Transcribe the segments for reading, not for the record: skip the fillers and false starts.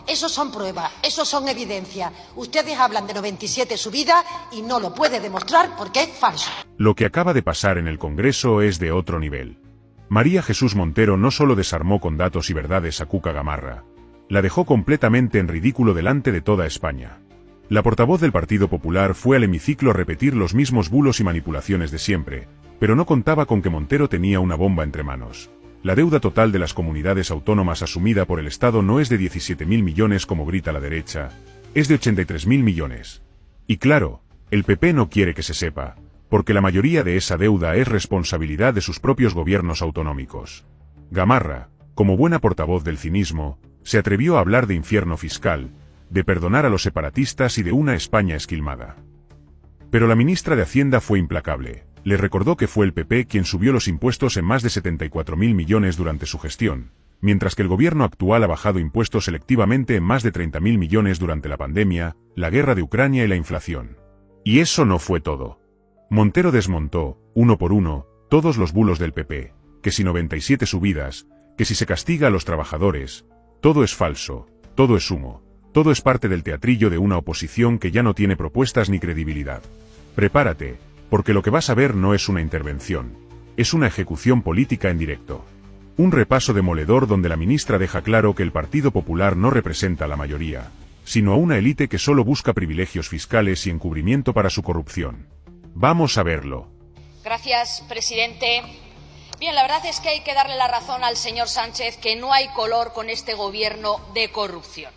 Esos son pruebas, esos son evidencias. Ustedes hablan de 97 subidas y no lo puede demostrar porque es falso. Lo que acaba de pasar en el Congreso es de otro nivel. María Jesús Montero no solo desarmó con datos y verdades a Cuca Gamarra, la dejó completamente en ridículo delante de toda España. La portavoz del Partido Popular fue al hemiciclo a repetir los mismos bulos y manipulaciones de siempre, pero no contaba con que Montero tenía una bomba entre manos. La deuda total de las comunidades autónomas asumida por el Estado no es de 17.000 millones como grita la derecha, es de 83.000 millones. Y claro, el PP no quiere que se sepa, porque la mayoría de esa deuda es responsabilidad de sus propios gobiernos autonómicos. Gamarra, como buena portavoz del cinismo, se atrevió a hablar de infierno fiscal, de perdonar a los separatistas y de una España esquilmada. Pero la ministra de Hacienda fue implacable. Le recordó que fue el PP quien subió los impuestos en más de 74.000 millones durante su gestión, mientras que el gobierno actual ha bajado impuestos selectivamente en más de 30.000 millones durante la pandemia, la guerra de Ucrania y la inflación. Y eso no fue todo. Montero desmontó, uno por uno, todos los bulos del PP, que si 97 subidas, que si se castiga a los trabajadores, todo es falso, todo es humo, todo es parte del teatrillo de una oposición que ya no tiene propuestas ni credibilidad. Prepárate, porque lo que vas a ver no es una intervención, es una ejecución política en directo. Un repaso demoledor donde la ministra deja claro que el Partido Popular no representa a la mayoría, sino a una élite que solo busca privilegios fiscales y encubrimiento para su corrupción. Vamos a verlo. Gracias, presidente. Bien, la verdad es que hay que darle la razón al señor Sánchez que no hay color con este gobierno de corrupción.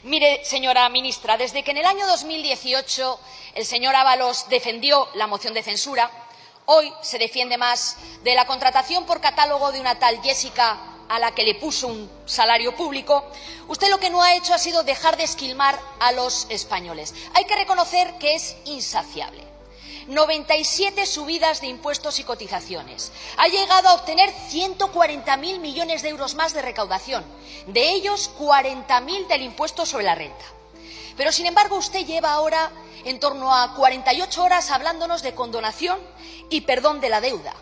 Mire, señora ministra, desde que en el año 2018 el señor Ábalos defendió la moción de censura, hoy se defiende más de la contratación por catálogo de una tal Jessica a la que le puso un salario público. Usted lo que no ha hecho ha sido dejar de esquilmar a los españoles. Hay que reconocer que es insaciable. 97 subidas de impuestos y cotizaciones. Ha llegado a obtener 140.000 millones de euros más de recaudación, de ellos 40.000 del impuesto sobre la renta. Pero, sin embargo, usted lleva ahora en torno a 48 horas hablándonos de condonación y perdón de la deuda.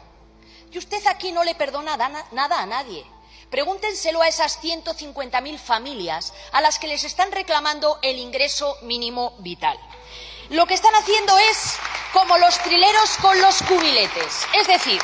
Y usted aquí no le perdona nada a nadie. Pregúntenselo a esas 150.000 familias a las que les están reclamando el ingreso mínimo vital. Lo que están haciendo es como los trileros con los cubiletes. Es decir,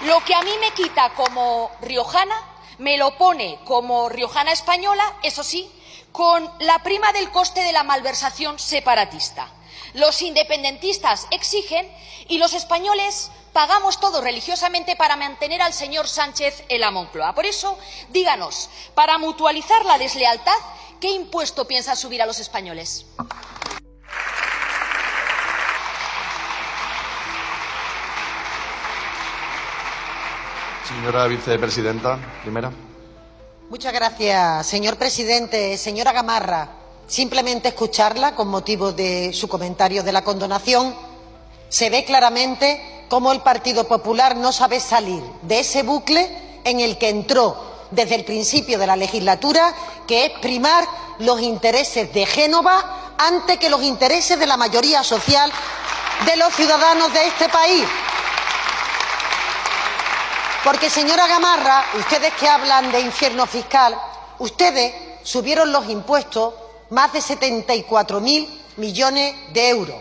lo que a mí me quita como riojana, me lo pone como riojana española, eso sí, con la prima del coste de la malversación separatista. Los independentistas exigen y los españoles pagamos todo religiosamente para mantener al señor Sánchez en la Moncloa. Por eso, díganos, para mutualizar la deslealtad, ¿qué impuesto piensa subir a los españoles? Señora vicepresidenta, primera. Muchas gracias, señor presidente. Señora Gamarra, simplemente escucharla con motivo de su comentario de la condonación, se ve claramente cómo el Partido Popular no sabe salir de ese bucle en el que entró desde el principio de la legislatura, que es primar los intereses de Génova antes que los intereses de la mayoría social de los ciudadanos de este país. Porque, señora Gamarra, ustedes que hablan de infierno fiscal, ustedes subieron los impuestos más de 74.000 millones de euros.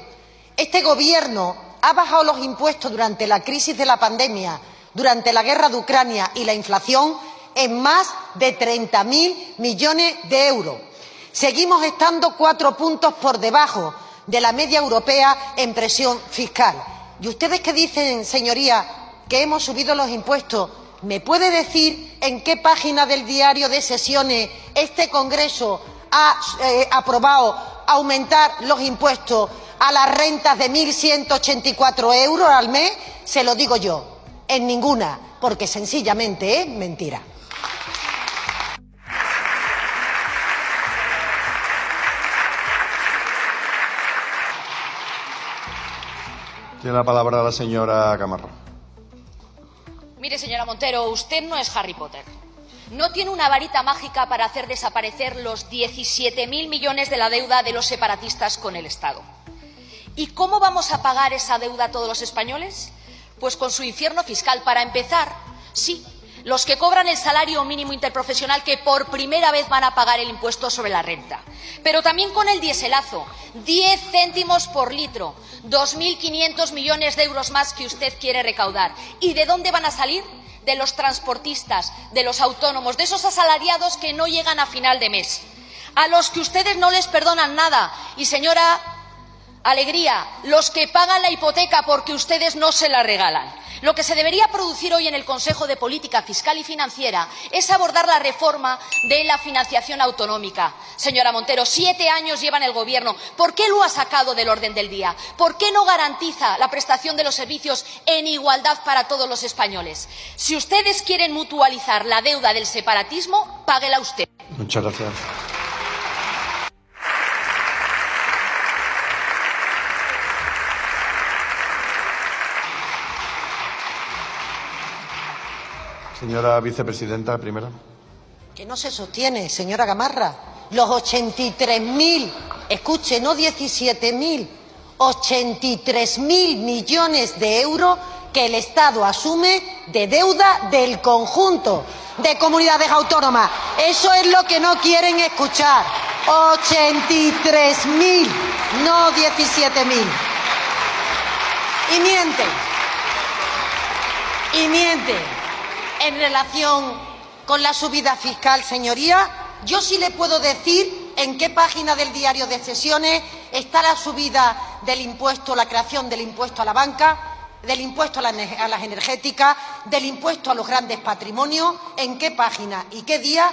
Este Gobierno ha bajado los impuestos durante la crisis de la pandemia, durante la guerra de Ucrania y la inflación en más de 30.000 millones de euros. Seguimos estando 4 puntos por debajo de la media europea en presión fiscal. Y ustedes que dicen, señoría, que hemos subido los impuestos, ¿me puede decir en qué página del diario de sesiones este Congreso ha aprobado aumentar los impuestos a las rentas de 1.184 euros al mes? Se lo digo yo, en ninguna, porque sencillamente es mentira. Tiene la palabra la señora Gamarra. Mire, señora Montero, usted no es Harry Potter. No tiene una varita mágica para hacer desaparecer los 17.000 millones de la deuda de los separatistas con el Estado. ¿Y cómo vamos a pagar esa deuda a todos los españoles? Pues con su infierno fiscal. Para empezar, sí, los que cobran el salario mínimo interprofesional, que por primera vez van a pagar el impuesto sobre la renta. Pero también con el dieselazo, 10 céntimos por litro, 2.500 millones de euros más que usted quiere recaudar. ¿Y de dónde van a salir? De los transportistas, de los autónomos, de esos asalariados que no llegan a final de mes, a los que ustedes no les perdonan nada. Y, señora Alegría, los que pagan la hipoteca porque ustedes no se la regalan. Lo que se debería producir hoy en el Consejo de Política Fiscal y Financiera es abordar la reforma de la financiación autonómica. Señora Montero, 7 años lleva en el Gobierno. ¿Por qué lo ha sacado del orden del día? ¿Por qué no garantiza la prestación de los servicios en igualdad para todos los españoles? Si ustedes quieren mutualizar la deuda del separatismo, páguela usted. Muchas gracias. Señora vicepresidenta, primera. Que no se sostiene, señora Gamarra. Los 83.000, escuche, no 17.000, 83.000 millones de euros que el Estado asume de deuda del conjunto de comunidades autónomas. Eso es lo que no quieren escuchar. 83.000, no 17.000. Y mienten. En relación con la subida fiscal, señoría, yo sí le puedo decir en qué página del diario de sesiones está la subida del impuesto, la creación del impuesto a la banca, del impuesto a las energéticas, del impuesto a los grandes patrimonios, en qué página y qué día,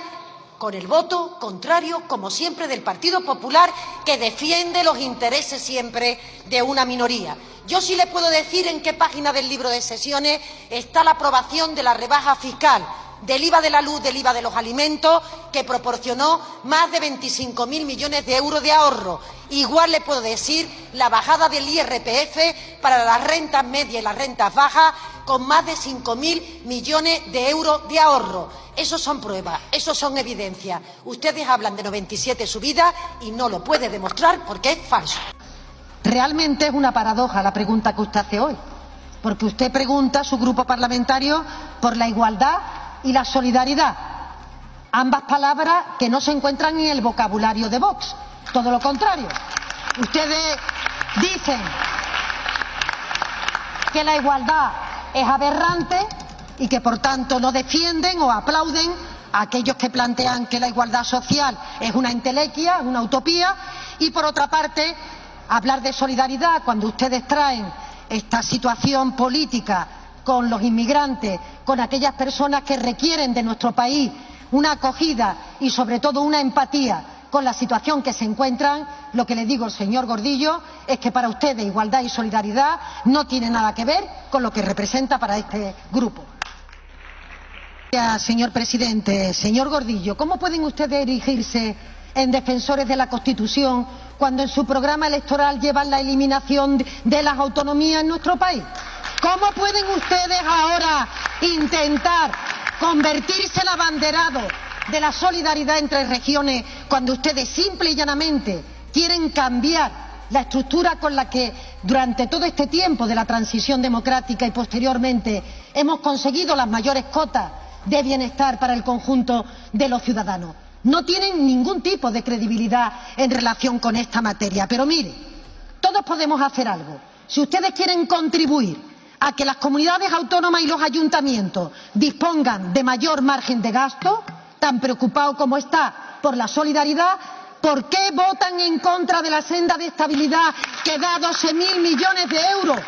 con el voto contrario, como siempre, del Partido Popular, que defiende los intereses siempre de una minoría. Yo sí le puedo decir en qué página del libro de sesiones está la aprobación de la rebaja fiscal del IVA de la luz, del IVA de los alimentos, que proporcionó más de 25.000 millones de euros de ahorro. Igual le puedo decir la bajada del IRPF para las rentas medias y las rentas bajas, con más de 5.000 millones de euros de ahorro. Esos son pruebas, esos son evidencias. Ustedes hablan de 97 subidas y no lo puede demostrar porque es falso. Realmente es una paradoja la pregunta que usted hace hoy, porque usted pregunta a su grupo parlamentario por la igualdad y la solidaridad, ambas palabras que no se encuentran en el vocabulario de Vox, todo lo contrario. Ustedes dicen que la igualdad es aberrante y que por tanto no defienden o aplauden a aquellos que plantean que la igualdad social es una entelequia, una utopía, y por otra parte hablar de solidaridad cuando ustedes traen esta situación política con los inmigrantes, con aquellas personas que requieren de nuestro país una acogida y sobre todo una empatía con la situación que se encuentran. Lo que le digo al señor Gordillo es que para ustedes igualdad y solidaridad no tiene nada que ver con lo que representa para este grupo. Señor presidente, señor Gordillo, ¿cómo pueden ustedes erigirse en defensores de la Constitución cuando en su programa electoral llevan la eliminación de las autonomías en nuestro país? ¿Cómo pueden ustedes ahora intentar convertirse en abanderados de la solidaridad entre regiones cuando ustedes simple y llanamente quieren cambiar la estructura con la que durante todo este tiempo de la transición democrática y posteriormente hemos conseguido las mayores cotas de bienestar para el conjunto de los ciudadanos? No tienen ningún tipo de credibilidad en relación con esta materia. Pero mire, todos podemos hacer algo. Si ustedes quieren contribuir a que las comunidades autónomas y los ayuntamientos dispongan de mayor margen de gasto, tan preocupado como está por la solidaridad, ¿por qué votan en contra de la senda de estabilidad que da 12.000 millones de euros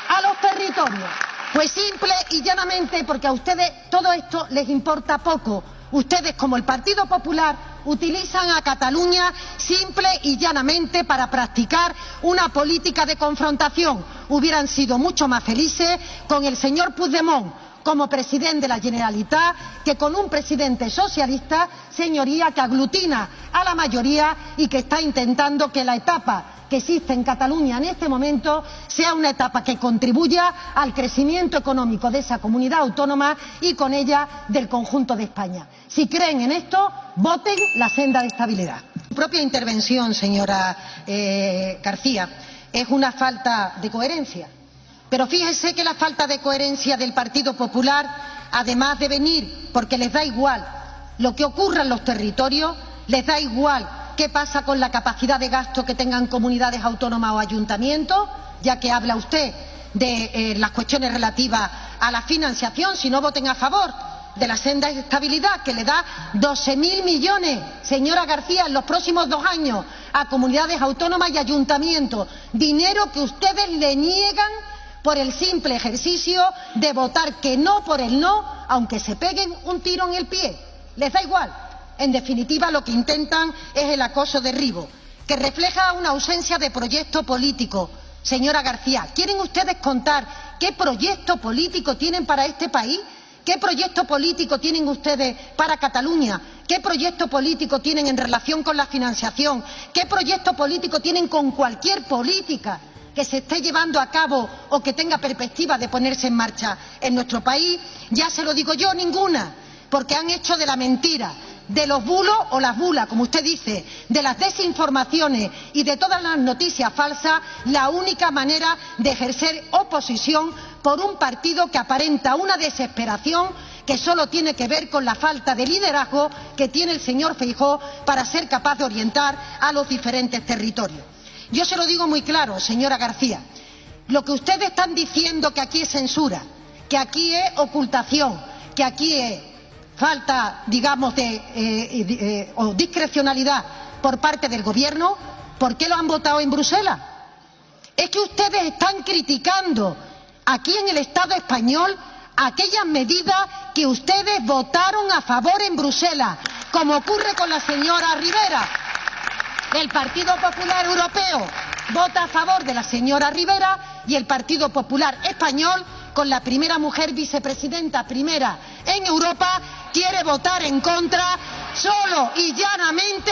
a los territorios? Pues simple y llanamente porque a ustedes todo esto les importa poco. Ustedes, como el Partido Popular, utilizan a Cataluña simple y llanamente para practicar una política de confrontación. Hubieran sido mucho más felices con el señor Puigdemont como presidente de la Generalitat que con un presidente socialista, señoría, que aglutina a la mayoría y que está intentando que la etapa que existe en Cataluña en este momento sea una etapa que contribuya al crecimiento económico de esa comunidad autónoma y con ella del conjunto de España. Si creen en esto, voten la senda de estabilidad. Su propia intervención, señora García, es una falta de coherencia. Pero fíjese que la falta de coherencia del Partido Popular además de venir porque les da igual lo que ocurra en los territorios, les da igual qué pasa con la capacidad de gasto que tengan comunidades autónomas o ayuntamientos, ya que habla usted de las cuestiones relativas a la financiación, si no voten a favor de la senda de estabilidad, que le da 12.000 millones, señora García, en los próximos 2 años a comunidades autónomas y ayuntamientos, dinero que ustedes le niegan por el simple ejercicio de votar que no por el no, aunque se peguen un tiro en el pie. Les da igual. En definitiva, lo que intentan es el acoso derribo, que refleja una ausencia de proyecto político. Señora García, ¿quieren ustedes contar qué proyecto político tienen para este país? ¿Qué proyecto político tienen ustedes para Cataluña? ¿Qué proyecto político tienen en relación con la financiación? ¿Qué proyecto político tienen con cualquier política que se esté llevando a cabo o que tenga perspectiva de ponerse en marcha en nuestro país? Ya se lo digo yo, ninguna, porque han hecho de la mentira, de los bulos o las bulas, como usted dice, de las desinformaciones y de todas las noticias falsas, la única manera de ejercer oposición por un partido que aparenta una desesperación que solo tiene que ver con la falta de liderazgo que tiene el señor Feijóo para ser capaz de orientar a los diferentes territorios. Yo se lo digo muy claro, señora García, lo que ustedes están diciendo que aquí es censura, que aquí es ocultación, que aquí es falta, digamos, o discrecionalidad por parte del Gobierno, ¿por qué lo han votado en Bruselas? Es que ustedes están criticando aquí en el Estado español aquellas medidas que ustedes votaron a favor en Bruselas, como ocurre con la señora Rivera. El Partido Popular Europeo vota a favor de la señora Rivera y el Partido Popular Español, con la primera mujer vicepresidenta primera en Europa, quiere votar en contra solo y llanamente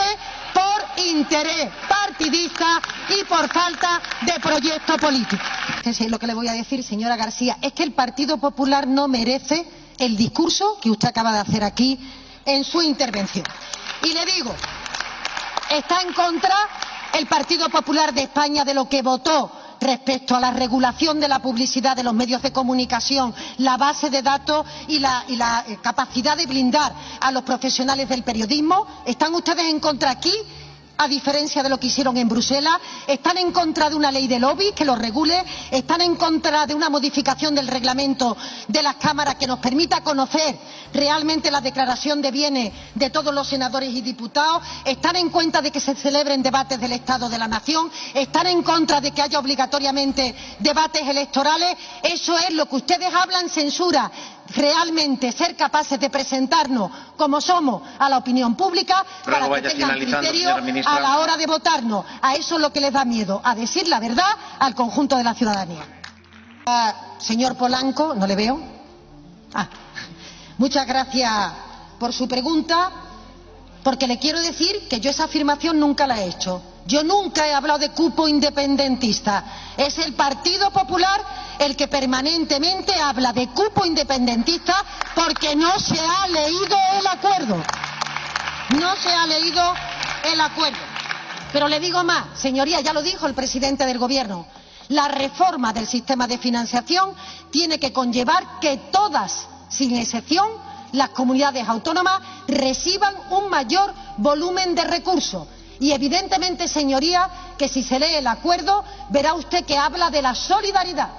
por interés partidista y por falta de proyecto político. Es lo que le voy a decir, señora García, es que el Partido Popular no merece el discurso que usted acaba de hacer aquí en su intervención. Y le digo, está en contra el Partido Popular de España de lo que votó respecto a la regulación de la publicidad de los medios de comunicación, la base de datos y la capacidad de blindar a los profesionales del periodismo. ¿Están ustedes en contra aquí, a diferencia de lo que hicieron en Bruselas? ¿Están en contra de una ley de lobby que lo regule? ¿Están en contra de una modificación del reglamento de las cámaras que nos permita conocer realmente la declaración de bienes de todos los senadores y diputados? ¿Están en contra de que se celebren debates del Estado de la Nación? ¿Están en contra de que haya obligatoriamente debates electorales? Eso es lo que ustedes hablan, censura. Realmente ser capaces de presentarnos como somos a la opinión pública para que tengan criterio a la hora de votarnos. A eso es lo que les da miedo, a decir la verdad al conjunto de la ciudadanía. Señor Polanco, no le veo. Muchas gracias por su pregunta, porque le quiero decir que yo esa afirmación nunca la he hecho. Yo nunca he hablado de cupo independentista. Es el Partido Popular el que permanentemente habla de cupo independentista porque no se ha leído el acuerdo. No se ha leído el acuerdo. Pero le digo más, señoría, ya lo dijo el presidente del Gobierno, la reforma del sistema de financiación tiene que conllevar que todas, sin excepción, las comunidades autónomas reciban un mayor volumen de recursos. Y evidentemente, señoría, que si se lee el acuerdo, verá usted que habla de la solidaridad,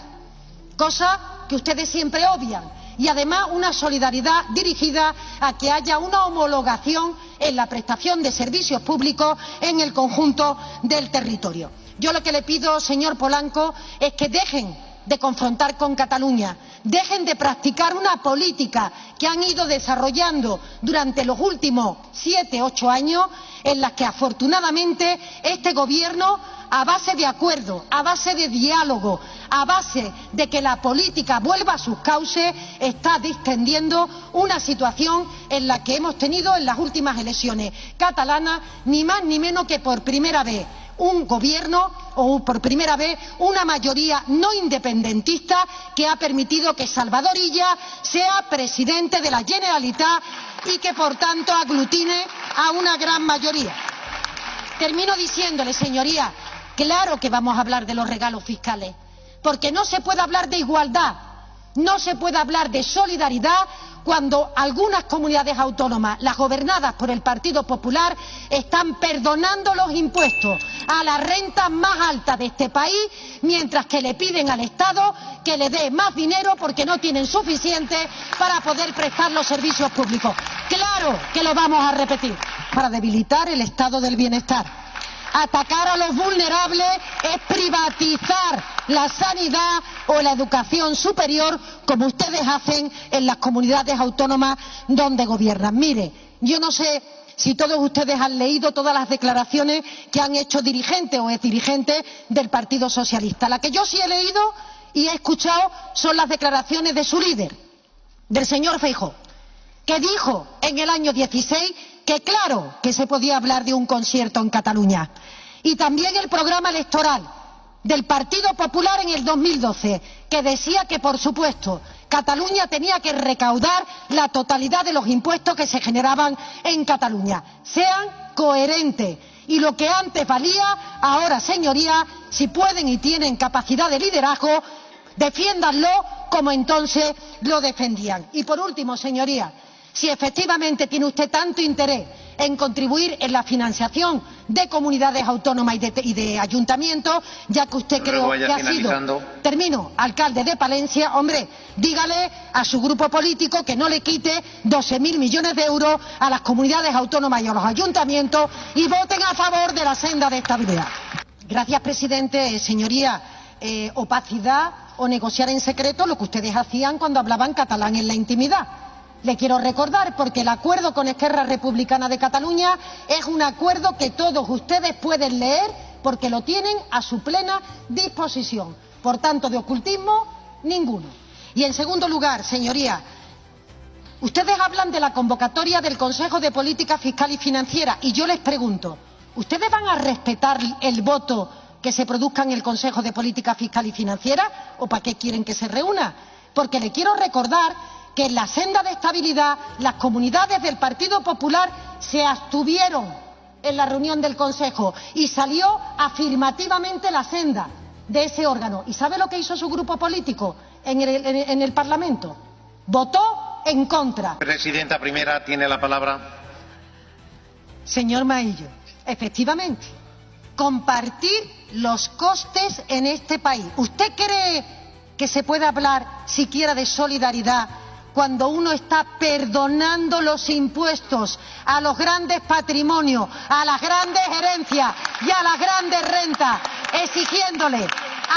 cosa que ustedes siempre obvian, y además una solidaridad dirigida a que haya una homologación en la prestación de servicios públicos en el conjunto del territorio. Yo lo que le pido, señor Polanco, es que dejen de confrontar con Cataluña, dejen de practicar una política que han ido desarrollando durante los últimos 7 u 8 años, en las que afortunadamente este Gobierno, a base de acuerdo, a base de diálogo, a base de que la política vuelva a sus cauces, está distendiendo una situación en la que hemos tenido en las últimas elecciones catalanas, ni más ni menos que por primera vez un gobierno o por primera vez una mayoría no independentista que ha permitido que Salvador Illa sea presidente de la Generalitat y que por tanto aglutine a una gran mayoría. Termino diciéndole, señoría, claro que vamos a hablar de los regalos fiscales, porque no se puede hablar de igualdad, no se puede hablar de solidaridad cuando algunas comunidades autónomas, las gobernadas por el Partido Popular, están perdonando los impuestos a las rentas más altas de este país, mientras que le piden al Estado que le dé más dinero porque no tienen suficiente para poder prestar los servicios públicos. Claro que lo vamos a repetir, para debilitar el estado del bienestar. Atacar a los vulnerables es privatizar la sanidad o la educación superior, como ustedes hacen en las comunidades autónomas donde gobiernan. Mire, yo no sé si todos ustedes han leído todas las declaraciones que han hecho dirigentes o exdirigentes del Partido Socialista. La que yo sí he leído y he escuchado son las declaraciones de su líder, del señor Feijóo, que dijo en el año 16 que claro que se podía hablar de un concierto en Cataluña. Y también el programa electoral del Partido Popular en el 2012, que decía que, por supuesto, Cataluña tenía que recaudar la totalidad de los impuestos que se generaban en Cataluña. Sean coherentes. Y lo que antes valía, ahora, señorías, si pueden y tienen capacidad de liderazgo, defiéndanlo como entonces lo defendían. Y por último, señorías, si efectivamente tiene usted tanto interés en contribuir en la financiación de comunidades autónomas y de ayuntamientos, ya que usted creo que ha sido, alcalde de Palencia, hombre, dígale a su grupo político que no le quite 12.000 millones de euros a las comunidades autónomas y a los ayuntamientos y voten a favor de la senda de estabilidad. Gracias, presidente. Señoría, opacidad o negociar en secreto lo que ustedes hacían cuando hablaban catalán en la intimidad. Le quiero recordar, porque el acuerdo con Esquerra Republicana de Cataluña es un acuerdo que todos ustedes pueden leer porque lo tienen a su plena disposición. Por tanto, de ocultismo, ninguno. Y en segundo lugar, señoría, ustedes hablan de la convocatoria del Consejo de Política Fiscal y Financiera y yo les pregunto, ¿ustedes van a respetar el voto que se produzca en el Consejo de Política Fiscal y Financiera o para qué quieren que se reúna? Porque le quiero recordar que en la senda de estabilidad las comunidades del Partido Popular se abstuvieron en la reunión del Consejo y salió afirmativamente la senda de ese órgano. ¿Y sabe lo que hizo su grupo político en el Parlamento? Votó en contra. Presidenta primera, tiene la palabra. Señor Maillo, efectivamente, compartir los costes en este país. ¿Usted cree que se puede hablar siquiera de solidaridad cuando uno está perdonando los impuestos a los grandes patrimonios, a las grandes herencias y a las grandes rentas, exigiéndole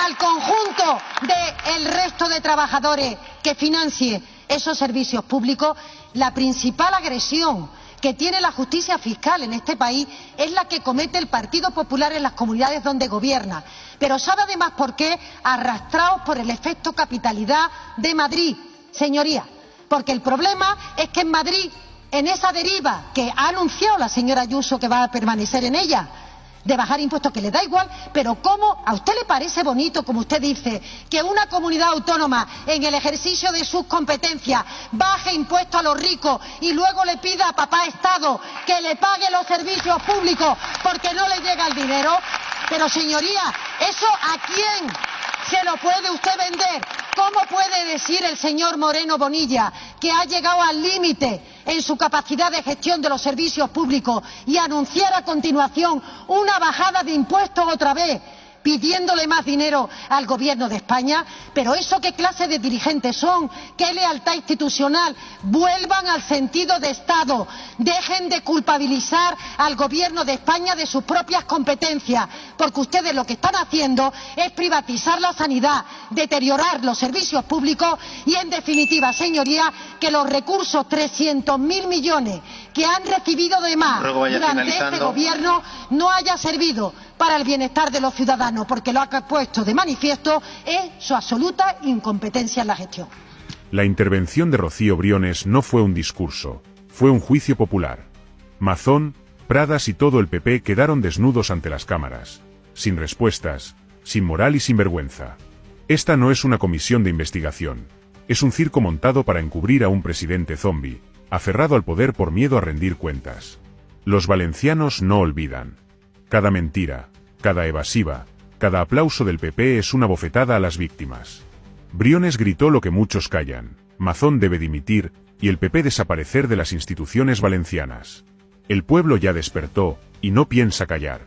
al conjunto del resto de trabajadores que financie esos servicios públicos? La principal agresión que tiene la justicia fiscal en este país es la que comete el Partido Popular en las comunidades donde gobierna. Pero ¿sabe además por qué? Arrastrados por el efecto capitalidad de Madrid, señoría. Porque el problema es que en Madrid, en esa deriva que ha anunciado la señora Ayuso que va a permanecer en ella, de bajar impuestos, que le da igual, pero ¿cómo a usted le parece bonito, como usted dice, que una comunidad autónoma en el ejercicio de sus competencias baje impuestos a los ricos y luego le pida a papá Estado que le pague los servicios públicos porque no le llega el dinero? Pero señoría, ¿eso a quién se lo puede usted vender? ¿Cómo puede decir el señor Moreno Bonilla que ha llegado al límite en su capacidad de gestión de los servicios públicos y anunciar a continuación una bajada de impuestos otra vez, pidiéndole más dinero al Gobierno de España? Pero ¿eso qué clase de dirigentes son? ¿Qué lealtad institucional? Vuelvan al sentido de Estado. Dejen de culpabilizar al Gobierno de España de sus propias competencias, porque ustedes lo que están haciendo es privatizar la sanidad, deteriorar los servicios públicos y, en definitiva, señoría, que los recursos, 300.000 millones que han recibido de más durante este Gobierno, no haya servido para el bienestar de los ciudadanos, porque lo que ha puesto de manifiesto es su absoluta incompetencia en la gestión. La intervención de Rocío Briones no fue un discurso, fue un juicio popular. Mazón, Pradas y todo el PP quedaron desnudos ante las cámaras, sin respuestas, sin moral y sin vergüenza. Esta no es una comisión de investigación, es un circo montado para encubrir a un presidente zombi, aferrado al poder por miedo a rendir cuentas. Los valencianos no olvidan. Cada mentira, cada evasiva, cada aplauso del PP es una bofetada a las víctimas. Briones gritó lo que muchos callan: Mazón debe dimitir, y el PP desaparecer de las instituciones valencianas. El pueblo ya despertó, y no piensa callar.